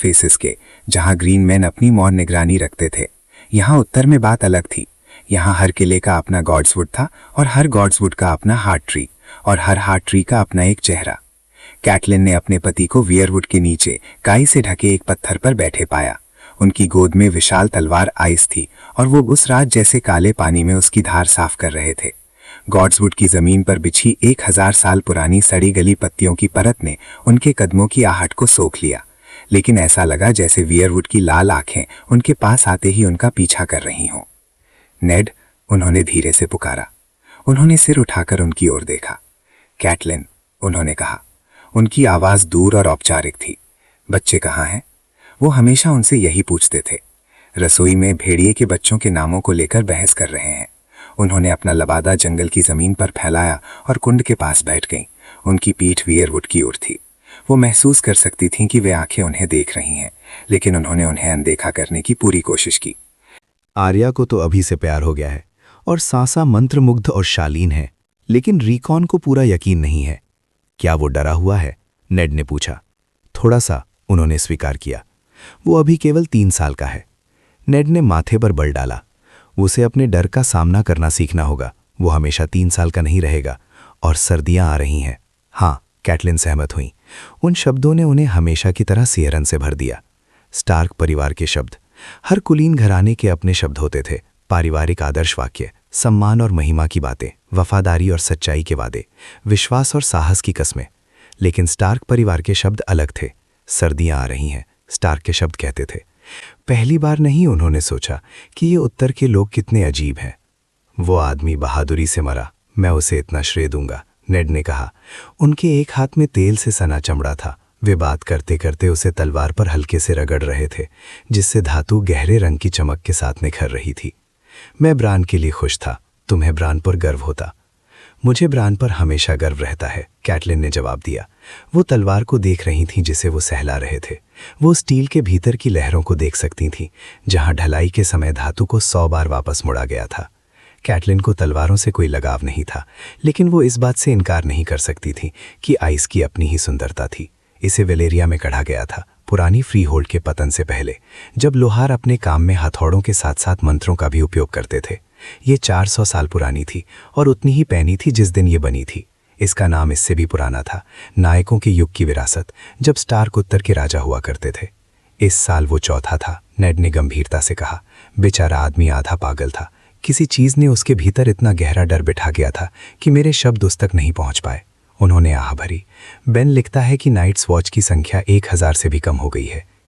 Faces के, जहां green man अपनी मौन निगरानी रखते थे। यहाँ उत्तर में बात अलग थी। यहाँ हर किले का अपना गॉड्सवुड था और हर गॉड्सवुड का अपना हार्ट ट्री और हर हार्ट ट्री का अपना एक चेहरा। कैटलिन ने अपने पति को वियरवुड के नीचे काई से ढके एक पत्थर पर बैठे पाया। उनकी गोद में विशाल तलवार आइस थी और वो उस रात जैसे काले पानी में उसकी धार साफ कर रहे थे। गॉड्सवुड की जमीन पर बिछी 1000 साल पुरानी सड़ी गली पत्तियों की परत ने उनके कदमों की आहट को सोख लिया, लेकिन ऐसा लगा जैसे वियरवुड की लाल आंखें उनके पास आते ही उनका पीछा कर रही हों। नेड, उन्होंने धीरे से पुकारा। उन्होंने सिर उठाकर उनकी ओर देखा। कैटलिन, उन्होंने कहा। उनकी आवाज दूर और औपचारिक थी। बच्चे कहाँ हैं? वो हमेशा उनसे यही पूछते थे। रसोई में भेड़िए के बच्चों के नामों को लेकर बहस कर रहे हैं। उन्होंने अपना लबादा जंगल की जमीन पर फैलाया और कुंड के पास बैठ गईं। उनकी पीठ वियरवुड की ओर थी। वो महसूस कर सकती थीं कि वे आंखें उन्हें देख रही हैं, लेकिन उन्होंने उन्हें अनदेखा करने की पूरी कोशिश की। आर्या को तो अभी से प्यार हो गया है और सांसा मंत्रमुग्ध और शालीन है, लेकिन रिकॉन को पूरा यकीन नहीं है। क्या वो डरा हुआ है? नेड ने पूछा। थोड़ा सा, उन्होंने स्वीकार किया। वो अभी केवल 3 साल का है। नेड ने माथे पर बल डाला। उसे अपने डर का सामना करना सीखना होगा। वो हमेशा 3 साल का नहीं रहेगा। और सर्दियां आ रही हैं। हाँ, कैटलिन सहमत हुई। उन शब्दों ने उन्हें हमेशा की तरह सियरन से भर दिया। स्टार्क परिवार के शब्द। हर कुलीन घराने के अपने शब्द होते थे। पारिवारिक आदर्श वाक्य, सम्मान और महिमा की बातें, वफादारी और सच्चाई के वादे, विश्वास और साहस की कस्में। लेकिन स्टार्क परिवार के शब्द अलग थे। सर्दियां आ रही हैं, स्टार्क के शब्द कहते थे। पहली बार नहीं उन्होंने सोचा कि ये उत्तर के लोग कितने अजीब हैं। वो आदमी बहादुरी से मरा, मैं उसे इतना श्रेय दूंगा, नेड ने कहा। उनके एक हाथ में तेल से सना चमड़ा था। वे बात करते करते उसे तलवार पर हल्के से रगड़ रहे थे, जिससे धातु गहरे रंग की चमक के साथ निखर रही थी। मैं ब्रान के लिए खुश था। तुम्हें ब्रान पर गर्व होता। मुझे ब्रान पर हमेशा गर्व रहता है, कैटलिन ने जवाब दिया। वो तलवार को देख रही थीं जिसे वो सहला रहे थे। वो स्टील के भीतर की लहरों को देख सकती थीं, जहां ढलाई के समय धातु को 100 बार वापस मुड़ा गया था। कैटलिन को तलवारों से कोई लगाव नहीं था, लेकिन वो इस बात से इनकार नहीं कर सकती थी कि आइस की अपनी ही सुंदरता थी। इसे वेलेरिया में गढ़ा गया था, पुरानी फ्री होल्ड के पतन से पहले, जब लोहार अपने काम में हथौड़ों के साथ साथ मंत्रों का भी उपयोग करते थे। ये 400 साल पुरानी थी और उतनी ही पैनी थी जिस दिन ये बनी थी। इसका नाम इससे भी पुराना था, नायकों के युग की विरासत, जब स्टार्क उत्तर के राजा हुआ करते थे। इस साल वो चौथा था, नेड ने गंभीरता से कहा। बेचारा आदमी आधा पागल था। किसी चीज ने उसके भीतर इतना गहरा डर बिठा गया था कि मेरे शब्द उस तक नहीं पहुंच पाए। उन्होंने आह भरी। बेन लिखता है कि नाइट्स वॉच की संख्या 1000 से भी कम हो गई है।